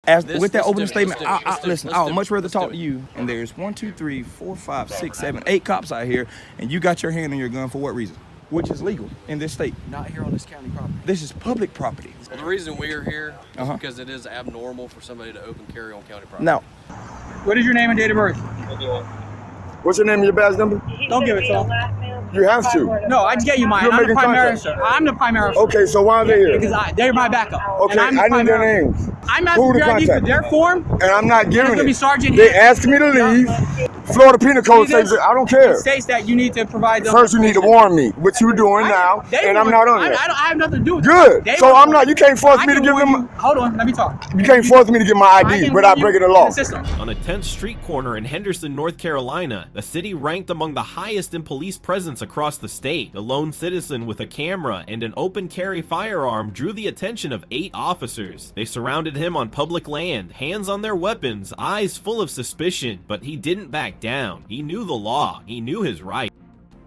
With that opening statement, listen, I would much rather talk to you. And there's 1, 2, 3, 4, 5, 6, 7, 8 cops out here, and you got your hand on your gun for what reason? Which is legal in this state. Not here on this county property. This is public property. Well, the reason we are here is because it is abnormal for somebody to open carry on county property. Now, what is your name and date of birth? What's your name and your badge number? Don't give it to him. You have to. No, I just get you mine. I'm the primary officer. I'm the primary officer. Okay, so why are they here? Because they're my backup. Okay, I need their names. I'm asking for ID for their form. And I'm not giving it. Be Sergeant they asked me to leave. Florida Penal Code says I don't care. It states that you need to provide them. First, you need to warn me, what you're doing now, and I'm not on it. I have nothing to do with it. Good. So I'm not. You can't force me to give them. Hold on, let me talk. You can't force me to give my ID without breaking the law. On a tense street corner in Henderson, North Carolina, the city ranked among the highest in police presence across the state. The lone citizen with a camera and an open carry firearm drew the attention of 8 officers. They surrounded him on public land, hands on their weapons, eyes full of suspicion, but he didn't back down. He knew the law. He knew his right.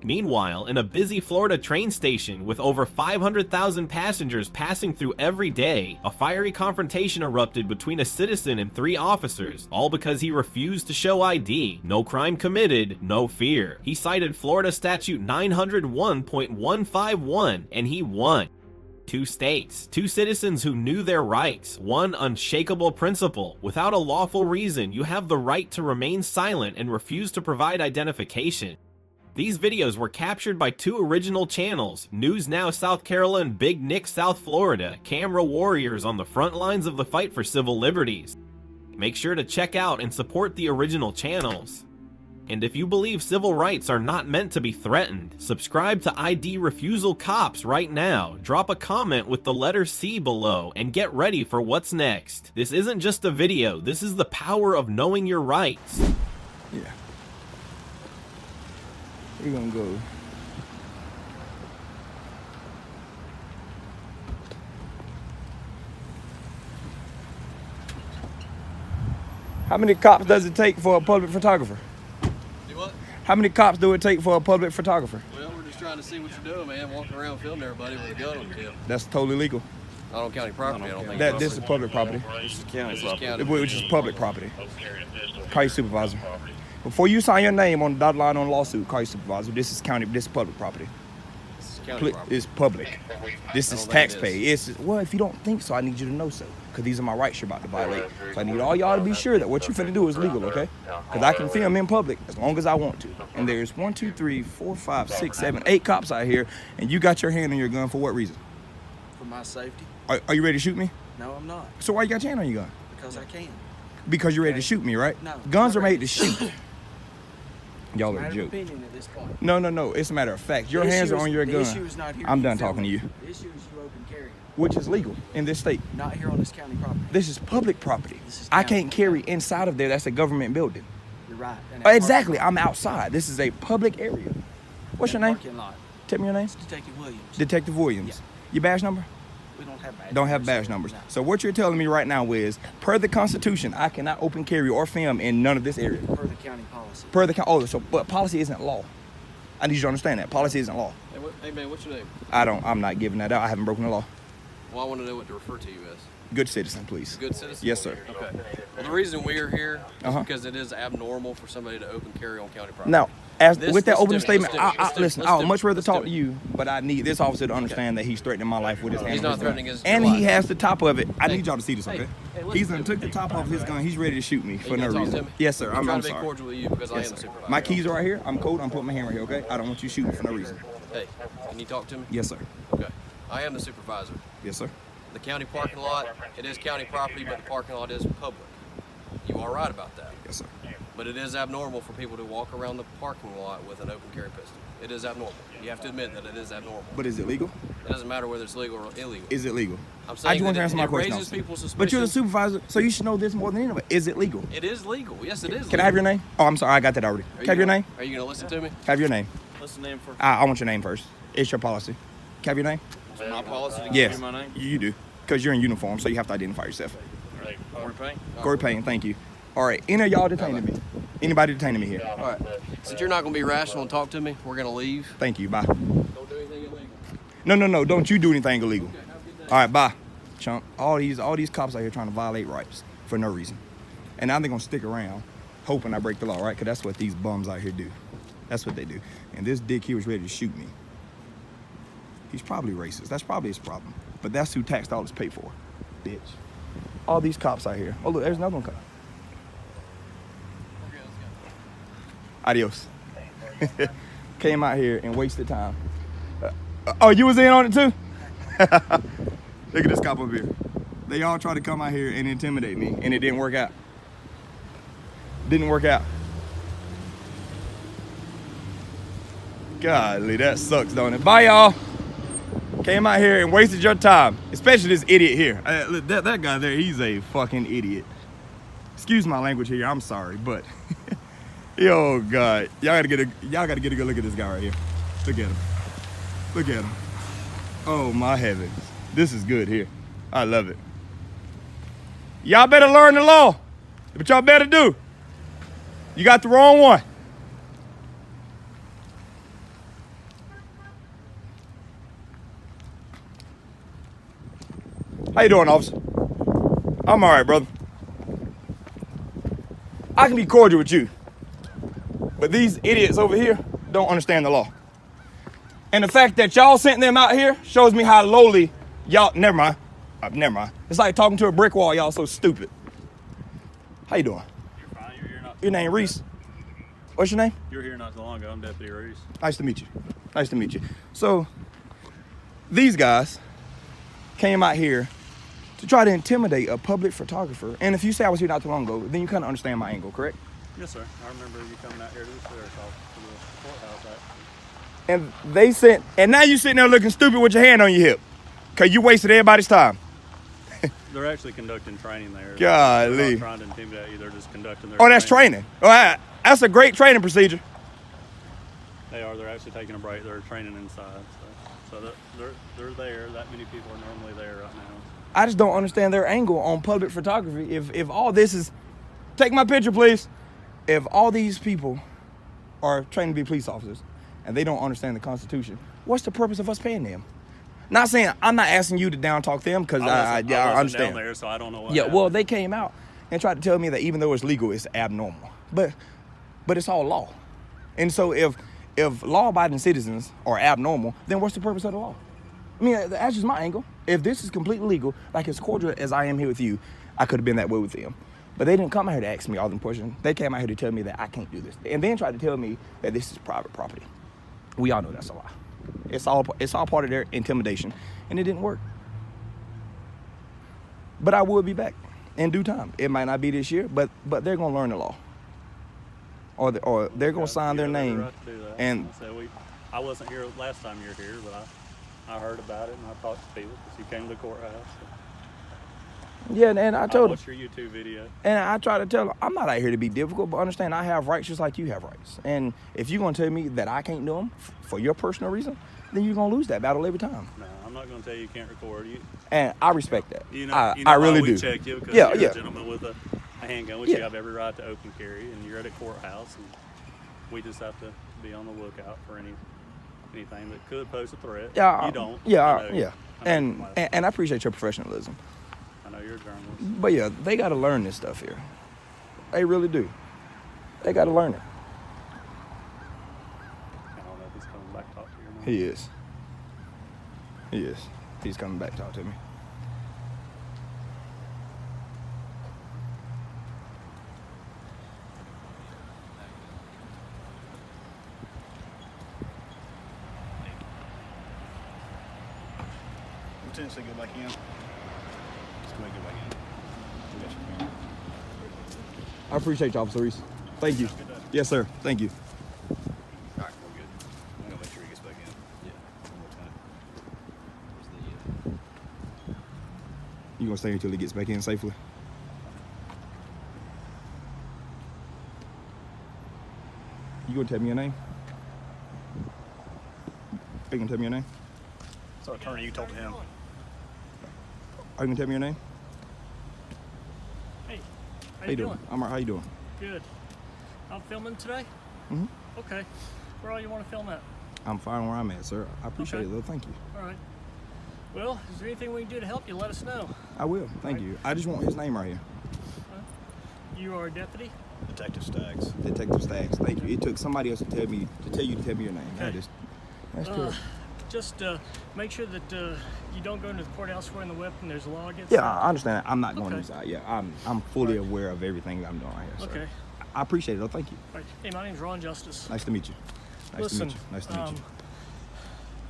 Meanwhile, in a busy Florida train station with over 500,000 passengers passing through every day, a fiery confrontation erupted between a citizen and 3 officers, all because he refused to show ID. No crime committed, no fear. He cited Florida Statute 901.151, and he won. 2 states, 2 citizens who knew their rights, 1 unshakable principle. Without a lawful reason, you have the right to remain silent and refuse to provide identification. These videos were captured by 2 original channels, News Now South Carolina and Big Nick South Florida, camera warriors on the front lines of the fight for civil liberties. Make sure to check out and support the original channels. And if you believe civil rights are not meant to be threatened, subscribe to ID Refusal Cops right now, drop a comment with the letter C below, and get ready for what's next. This isn't just a video, this is the power of knowing your rights. Yeah. We're gonna go. How many cops does it take for a public photographer? How many cops do it take for a public photographer? Well, we're just trying to see what you're doing, man. Walking around filming everybody with a gun on your hip. That's totally legal. Not on county property, I don't think. This is public property. This is county property. Which is public property. Call your supervisor. Before you sign your name on the dotted line on the lawsuit, call your supervisor. This is county. This is public property. This is county property. It's public. This is taxpayer. Well, if you don't think so, I need you to know so. Because these are my rights you're about to violate. So I need all y'all to be sure that what you're finna do is legal, okay? Because I can film in public as long as I want to. And there's 1, 2, 3, 4, 5, 6, 7, 8 cops out here, and you got your hand on your gun for what reason? For my safety. Are you ready to shoot me? No, I'm not. So why you got your hand on your gun? Because I can. Because you're ready to shoot me, right? No. Guns are made to shoot. Y'all are a joke. Opinion at this point. No. It's a matter of fact. Your hands are on your gun. The issue is not here. I'm done talking to you. The issue is you open carry. Which is legal in this state. Not here on this county property. This is public property. Is I can't carry inside of there. That's a government building. You're right. Exactly. I'm outside. This is a public area. What's your name? Parking lot. Tell me your name. It's Detective Williams. Detective Williams. Yeah. Your badge number? We don't have badge Don't have badge numbers. No. So what you're telling me right now is, per the Constitution, I cannot open carry or film in none of this area. Per the county policy. But policy isn't law. I need you to understand that. Policy isn't law. Hey man, what's your name? I'm not giving that out. I haven't broken the law. Well, I want to know what to refer to you as. Good citizen, please. Good citizen? Yes, sir. Okay. Well, the reason we are here is because it is abnormal for somebody to open carry on county property. Now, with that opening statement, listen, I would much rather talk to you, but I need this officer to understand that he's threatening my life with his hand. He's not threatening his and life. he has the top of it. I need y'all to see this, okay? Hey, He's done took the top off his gun. He's ready to shoot me for no reason. Yes, sir. I'm trying to be sorry. cordial with you because I am the supervisor. My keys are right here. I'm cold. I'm putting my hand right here, okay? I don't want you shooting for no reason. Hey, can you talk to me? Yes, sir. Okay. I am the supervisor. Yes, sir. The county parking lot, it is county property, but the parking lot is public. You are right about that. Yes, sir. But it is abnormal for people to walk around the parking lot with an open carry pistol. It is abnormal. You have to admit that it is abnormal. But is it legal? It doesn't matter whether it's legal or illegal. Is it legal? I'm saying I just want to answer my it question. raises people's suspicion. But you're the supervisor, so you should know this more than anybody. Is it legal? It is legal. Yes, it is legal. Can I have your name? Oh, I'm sorry. I got that already. Can I have your name? Are you going to listen to me? Have your name. What's the name first? I want your name first. It's your policy. Can I have your name? It's my policy to give Yes. you my name? You do. Because you're in uniform, so you have to identify yourself. Corey Payne? Corey Payne, thank you. All right, any of y'all detaining me? Anybody detaining me here? All right. Since you're not going to be rational and talk to me, we're going to leave. Thank you, bye. Don't do anything illegal. No, don't you do anything illegal. All right, bye, chump. All these cops out here trying to violate rights. for no reason. And now they're gonna stick around hoping I break the law, right? Because that's what these bums out here do. That's what they do. And this dick here was ready to shoot me. He's probably racist. That's probably his problem. But that's who tax dollars pay for, bitch. All these cops out here. Oh, look, there's another one coming. Adios. Came out here and wasted time. Oh, you was in on it too? Look at this cop up here. They all try to come out here and intimidate me, and it didn't work out. Didn't work out. Golly, that sucks, don't it? Bye, y'all. Came out here and wasted your time, especially this idiot here. Look, that guy there, he's a fucking idiot. Excuse my language here. I'm sorry, but yo, God, y'all gotta get a good look at this guy right here. Look at him. Look at him. Oh my heavens, this is good here. I love it. Y'all better learn the law. What y'all better do. You got the wrong one. How you doing, officer? I'm all right, brother. I can be cordial with you, but these idiots over here don't understand the law. And the fact that y'all sent them out here shows me how lowly y'all, never mind. It's like talking to a brick wall, y'all so stupid. How you doing? You're fine, you're here not Your name Reese? What's your name? You were here not so long ago. I'm Deputy Reese. Nice to meet you. Nice to meet you. So, these guys came out here to try to intimidate a public photographer. And if you say I was here not too long ago, then you kind of understand my angle, correct? Yes, sir. I remember you coming out here to the sheriff's office, to the courthouse, actually. And they sent, and now you sitting there looking stupid with your hand on your hip, because you wasted everybody's time. They're actually conducting training there. Golly. They're not trying to intimidate you. They're just conducting their Oh, that's training. Oh, that's a great training procedure. They are. They're actually taking a break. They're training inside. So they're there. That many people are normally there right now. I just don't understand their angle on public photography. If all this is, take my picture, please. If all these people are trained to be police officers and they don't understand the Constitution, what's the purpose of us paying them? Not saying, I'm not asking you to down talk them because I understand. Down there, so I don't know what Yeah, happened. well, they came out and tried to tell me that even though it's legal, it's abnormal. But it's all law. And so if law-abiding citizens are abnormal, then what's the purpose of the law? I mean, that's just my angle. If this is completely legal, like as cordial as I am here with you, I could have been that way with them. But they didn't come out here to ask me all them questions. They came out here to tell me that I can't do this. And then tried to tell me that this is private property. We all know that's a lie. It's all part of their intimidation, and it didn't work. But I will be back in due time. It might not be this year, but they're gonna learn the law, or they're gonna sign their name. Right to do that. And I wasn't here last time you were here, but I heard about it and I talked to people because you came to the courthouse. Yeah, and I told them. Watched your YouTube video. And I try to tell them, I'm not out here to be difficult, but understand I have rights just like you have rights. And if you're gonna tell me that I can't do them for your personal reason, then you're gonna lose that battle every time. No, I'm not gonna tell you can't record you. And I respect that. You know, I really do. Check you because Yeah, you're yeah. a gentleman with a handgun, which you have every right to open carry, and you're at a courthouse, and we just have to be on the lookout for anything that could pose a threat. Yeah, you don't. Yeah, I know, yeah. And I appreciate your professionalism. I know you're a journalist. But yeah, they got to learn this stuff here. They really do. They got to learn it. I don't know if he's coming back to talk to you or not. He is. He is. He's coming back to talk to me. Potentially go back in. Just go ahead and go back in. We got your camera. I appreciate you, Officer Reese. Thank you. Yes, sir. Thank you. All right, we're good. I'm gonna make sure he gets back in. Yeah. One more time. You gonna stay until he gets back in safely? You gonna tell me your name? You gonna tell me your name? So, attorney, you told him. Are you gonna tell me your name? Hey, How you doing? I'm all right. How you doing? Good. I'm filming today? Mm-hmm. Okay. Where all you want to film at? I'm fine where I'm at, sir. I appreciate it, though. Thank you. All right. Well, is there anything we can do to help you? Let us know. I will. Thank you. I just want his name right here. You are a deputy? Detective Staggs. Detective Staggs. Thank you. It took somebody else to tell you to tell me your name. Okay. That's good. Just make sure that you don't go into the courthouse wearing the weapon. There's a law against Yeah, that. I understand. I'm not going Okay. inside. Yeah, I'm fully aware of everything I'm doing here. So Okay. I appreciate it. Oh, thank you. All right. Hey, my name's Ron Justice. Nice to meet you. Listen, Nice to meet you.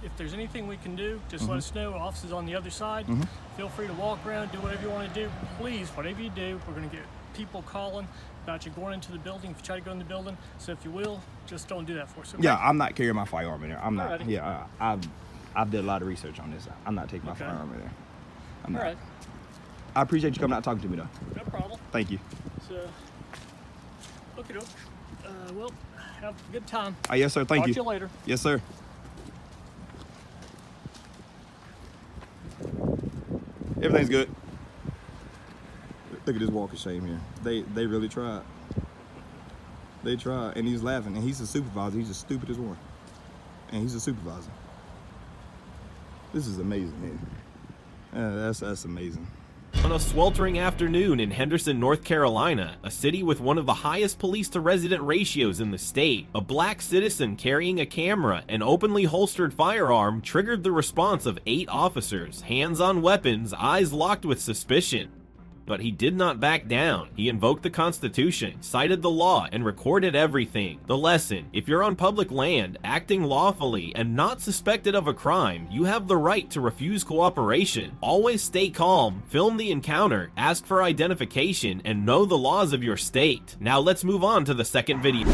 If there's anything we can do, just let us know. Office is on the other side. Feel free to walk around, do whatever you want to do. Please, whatever you do, we're going to get people calling about you going into the building if you try to go in the building. So if you will, just don't do that for us. Okay? Yeah, I'm not carrying my firearm in there. I'm not. Alrighty. Yeah, I've did a lot of research on this. I'm not taking my firearm in there. I'm not. All right. I appreciate you coming out and talking to me, though. No problem. Thank you. So, look it up. Well, have a good time. Yes, sir. Thank Talk you. to you later. Yes, sir. Everything's good. Look at this walk of shame here. They really tried. They tried, and he's laughing. And he's a supervisor. He's the stupidest one. And he's a supervisor. This is amazing, man. That's amazing. On a sweltering afternoon in Henderson, North Carolina, a city with one of the highest police-to-resident ratios in the state, a black citizen carrying a camera and openly holstered firearm triggered the response of 8 officers, hands on weapons, eyes locked with suspicion. But he did not back down. He invoked the Constitution, cited the law, and recorded everything. The lesson: if you're on public land, acting lawfully, and not suspected of a crime, you have the right to refuse cooperation. Always stay calm, film the encounter, ask for identification, and know the laws of your state. Now let's move on to the second video.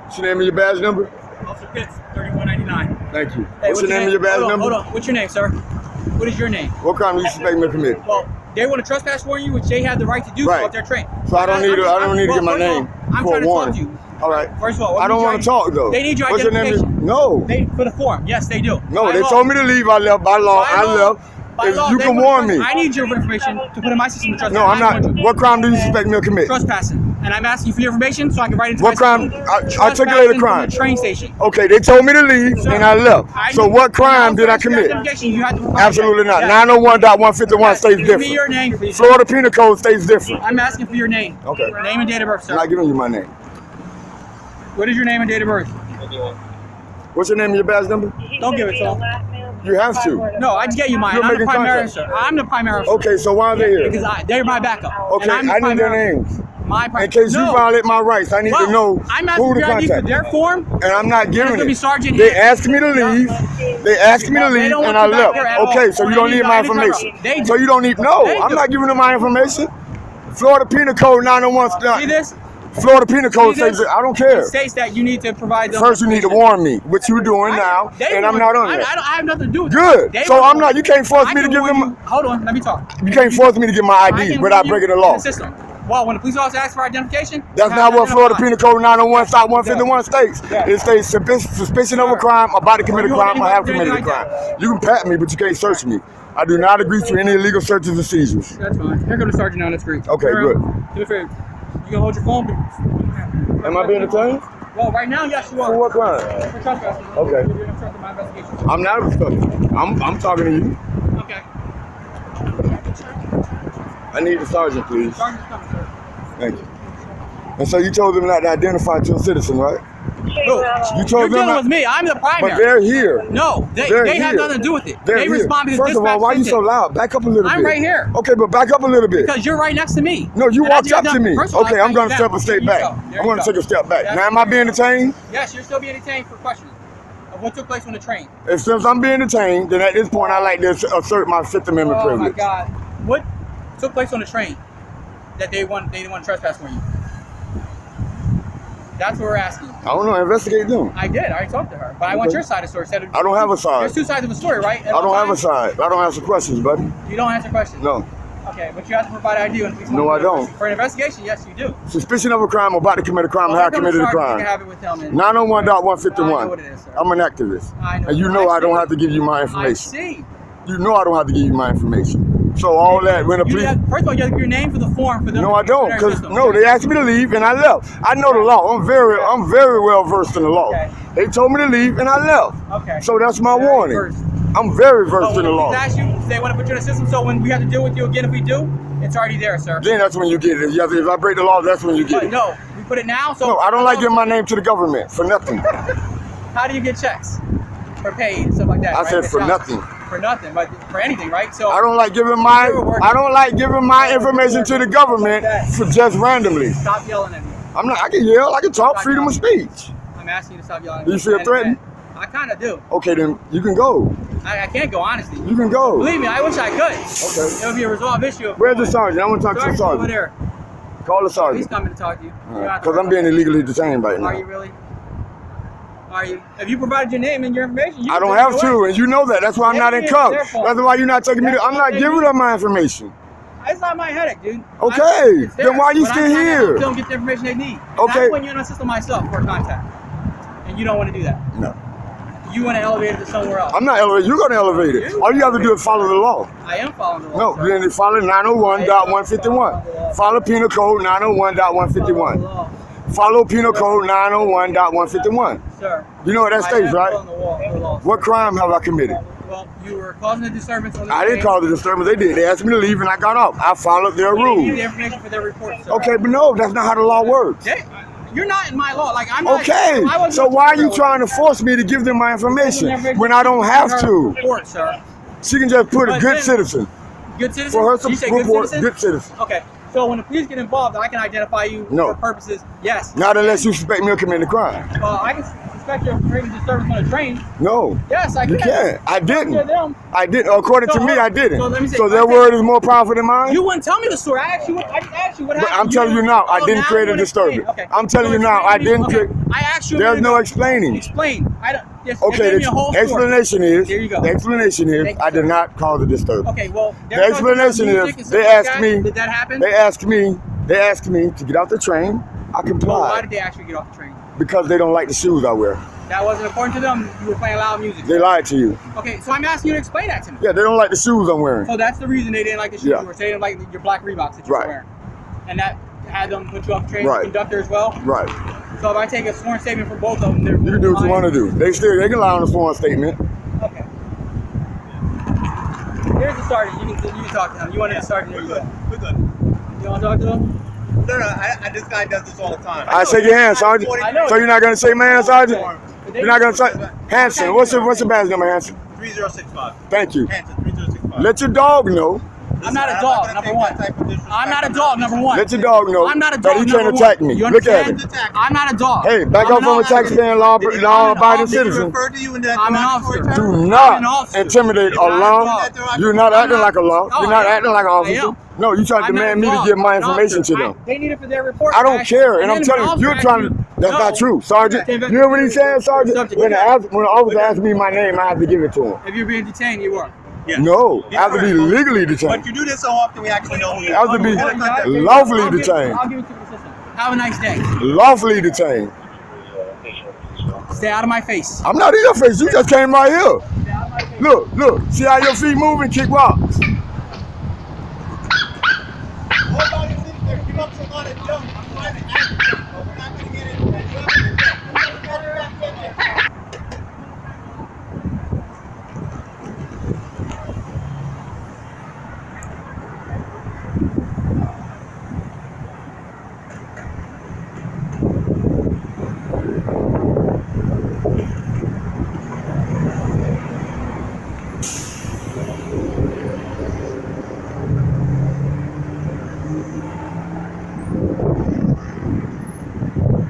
What's your name and your badge number? Officer Pitts, 3199. Thank you. Hey, What's your name and your badge number? Hold on. What's your name, sir? What is your name? What crime do you suspect me of committing? Well, they want to trespass warn you, which they have the right to do Right. so if they're trained. So I don't need to get my name I'm for trying a to talk warrant. to you. All right. First of all, I don't want to talk though. They need your What's your name? identification. No. They for the form. Yes, they do. No, By they law. told me to leave. I left by law. By I law. left. By If law, you they can want warn me. I need your information to put in my system. To No, I'm not. What crime do you suspect me of committing? Trespassing. And I'm asking you for your information so I can write it into What my crime? system. Articulate a Trespassing crime. from the train station. Okay, they told me to leave Sir, and I left. So need- what crime did I Your commit? identification, you have to provide Absolutely that. not. Yeah. 901.151 stays Give me your different. name, please. Florida Penal Code stays different. I'm asking for your name. Okay. Name and date of birth, I'm sir. not giving you my name. What is your name and date of birth? What's your name and your badge number? Don't give it to them. You have to. No, I just get you mine. You're I'm the making primary contact. officer. I'm the primary officer. Okay, so why are they here? Because they're my backup. Okay, And I'm the I need their primary names. My In case you violate my rights, I need to know I'm who to asking for contact. their form. And I'm not giving gonna be it. Sergeant They Hill. asked me to leave. They asked me to They leave, don't and want I you back left. there at all. Okay, so you don't need my information. So you don't need. No, They I'm do. not giving them my information. Florida Penal Code 901. See this? Florida Penal Code See says this? I don't It care. states that you need to provide them. First, you need to warn me, which you're doing now, and I'm not on I that. have nothing to do with Good. They So were I'm warned. not. You can't force I me to can give warn them. you. Hold on, let me talk. You can't force me to give my I ID can without warn you breaking the in law. the system. Well, when the police officer asks for identification, That's you not have what to Florida identify. Penal Code 901 Stop 151 states. It states suspicion of a crime, about to commit a you crime, holding or have anything committed a like crime. You can pat me, but you can't search me. I do not agree to any illegal searches or seizures. That's fine. Here comes the sergeant on the screen. Okay, good. Do me a favor. You can hold your phone. Am I being detained? Well, right now, yes, you are. For what crime? For trespassing. Okay. You're obstructing my investigation. I'm not obstructing. I'm talking to you. Okay. I need the sergeant, please. Sergeant's coming, sir. Thank you. And so you told them not to identify to a citizen, right? Look, You you're told them dealing not, with me. I'm the primary. but they're here. No, They're they have here. nothing to do with it. They're They here. respond to the First of all, why are you so loud? Back up a little bit. I'm right here. Okay, but back up a little bit. Because you're right next to me. No, you And walked I- up to me. First of all, Okay, I I'm going to you step down. a step There you back. go. There I'm you going to go. take a step back. That's Now, am I being detained? Yes, you're still being detained for questioning of what took place on the train. And since I'm being detained, then at this point, I like to assert my Fifth Amendment Oh my privilege. God! What took place on the train that they didn't want to trespass for you? That's what we're asking. I don't know. Investigate them. I did. I already talked to her, but I want your side of the story. Instead of, I don't have a side. There's two sides of a story, right? I don't have a side. I don't answer questions, buddy. You don't answer questions. No. Okay, but you have to provide ID when police. No, I don't. For an investigation, yes, you do. Suspicion of a crime, about to commit a crime, Well, have here comes committed a the sergeant. You crime. can have it with him. And 901.151. I know what it is, sir. I'm an activist. I know. And you know I don't see. have to give you my I information. see. You know I don't have to give you my information. So all that, when the You police... have, first of all, you have to give your name for the form for them. No, I don't, for their because system. no, they asked me to leave and I left. I know the law. I'm very well versed in the law. Okay. They told me to leave and I left. Okay. So that's my Very warning. versed. I'm very But versed when in the the police law. ask you, they want to put you in the system, so when we have to deal with you again, if we do, it's already there, sir. Then that's when you get it. If I break the law, that's when you get But it. no, we put it now, so... No, I don't like giving my name to the government for nothing. How do you get checks? For paid and stuff like that, I right? said It's for not- nothing. For nothing, but for anything, right? So I don't like giving my information to the government for just randomly. Stop yelling at me. I'm not. I can yell. I can talk. Freedom of speech. I'm asking you to stop yelling at Do me. you feel And- threatened? I kind of do. Okay, then you can go. I can't go, honestly. You can go. Believe me, I wish I could. Okay. It would be a resolved issue. Of Where's the sergeant? I want to talk to the Sergeant over sergeant. there. Call the He's sergeant. coming to talk to you. Because I'm being illegally detained right Are you now. really? Are you? Have you provided your name and your information? You I can don't take have it to, away. and you know that. That's why I'm not in cuffs. That's why you're not taking me. I'm not giving up my information. It's not my headache, dude. Okay, It's theirs. then why you But still I'm trying to help here? them get the information they need. Okay. That's when you're in a system myself for contact, and you don't want to do that. No, You want to elevate it to somewhere else. I'm not elevating. You're going to elevate it. All you have to do is follow the law. I am following the law. No, then follow 901.151. Follow Penal Code 901.151. Follow Penal Code 901.151. Sir. You know what that states, right? The law. What crime have I committed? Well, you were causing a disturbance on the I didn't cause the disturbance. They did. They asked me to leave and I got off. I followed their They need rules. the information for their report, sir. Okay, but no, that's not how the law works. You're not in my law. Like I'm not. Okay, I wasn't so why are you trying to force me to give them my information when I don't have to? Report, sir. She can just put a But good then- citizen. Good citizen. For her You say to good report, citizen? good citizen. Okay. So when the police get involved, I can identify you No. for purposes. Yes. Not unless you suspect me of committing a crime. I can suspect you're creating disturbance on a train. No. Yes, I can. You can't. I didn't. To them. I didn't. According to So, me, I didn't. so let me say- So their okay. word is more powerful than mine? You wouldn't tell me the story. I asked you what But happened. I'm telling you now, I Oh, didn't now create you a wanna explain. disturbance. Okay. I'm telling So you now, I explain to didn't me- create. I asked you. a There's minute no ago. explaining. Explain. I don't. Just, Okay, give me a whole the story. explanation is, Here you go. the explanation is, Thank you, I sir. did not cause a disturbance. Okay, well, The explanation is, they asked me, Did that happen? they asked me to get off the train. I Well, why complied did they actually get off the train? because they don't like the shoes I wear. That wasn't according to them. You were playing loud music. They lied to you. Okay, so I'm asking you to explain that to me. Yeah, they don't like the shoes I'm wearing. So that's the reason they didn't like the shoes Yeah. you were saying, like your black Reeboks that you Right. were wearing. And that had them put you off the train, Right. the conductor as well. Right. So if I take a sworn statement from both of them, they're You can do what you want to do. They can lie on a sworn statement. Okay. Here's the sergeant. You can talk to him. You wanted the sergeant. Here you go. We're good. You want to talk to him? No, this guy does this all the time. I shake your hand, Sergeant. I know. So you're not gonna shake my hand, Sergeant? But they- You're not gonna say Hanson. What's your badge number, Hanson? 3065. Thank you. Hanson, 3065. Let your dog know I'm not a dog, number one. I'm not a dog, number one. Let your dog know I'm not a that dog, he can't number attack one. me. You Look at understand? him. I'm not a dog. Hey, back I'm up an from a officer. taxpaying law-abiding citizen. Referred to you in that I'm an derogatory officer. term? Do I'm an not officer. intimidate a You're not a law. dog. You're not acting like a law. No, You're not I am. acting like an I officer. am. No, you trying to I'm not demand a me to dog. give my I'm an information officer. to them. They need it for their report. I don't care, and I'm then telling the you, you're officer trying to. asks That's you, not true, Sergeant. to You hear what he said, Sergeant? Subject. When the officer asks me my name, I have to give it to him. If you're being detained, you are. Yes. No, I have to be legally But detained. you do this so often, we actually know who you I have to be are. lawfully detained. I'll give it to the system. Have a nice day. Lawfully detained. Stay out of my face. I'm not in your face. You just came right here. Look. See how your feet move and kick rocks.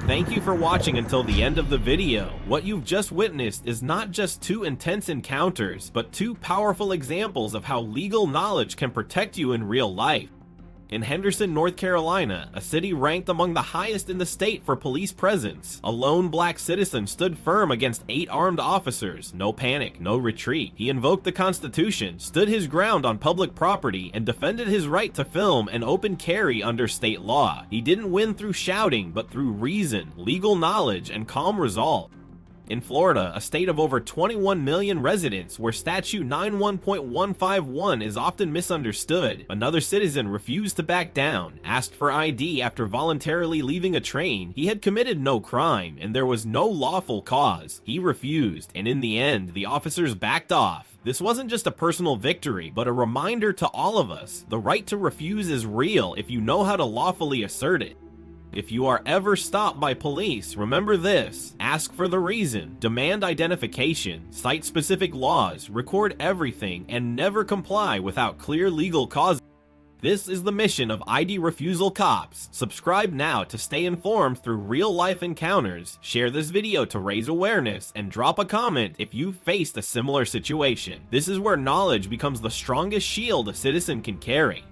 Thank you for watching until the end of the video. What you've just witnessed is not just two intense encounters, but two powerful examples of how legal knowledge can protect you in real life. In Henderson, North Carolina, a city ranked among the highest in the state for police presence, a lone black citizen stood firm against 8 armed officers. No panic, no retreat. He invoked the Constitution, stood his ground on public property, and defended his right to film and open carry under state law. He didn't win through shouting, but through reason, legal knowledge, and calm resolve. In Florida, a state of over 21 million residents where Statute 91.151 is often misunderstood, another citizen refused to back down, asked for ID after voluntarily leaving a train. He had committed no crime, and there was no lawful cause. He refused, and in the end, the officers backed off. This wasn't just a personal victory, but a reminder to all of us. The right to refuse is real if you know how to lawfully assert it. If you are ever stopped by police, remember this: ask for the reason, demand identification, cite specific laws, record everything, and never comply without clear legal cause. This is the mission of ID Refusal Cops. Subscribe now to stay informed through real-life encounters, share this video to raise awareness, and drop a comment if you've faced a similar situation. This is where knowledge becomes the strongest shield a citizen can carry.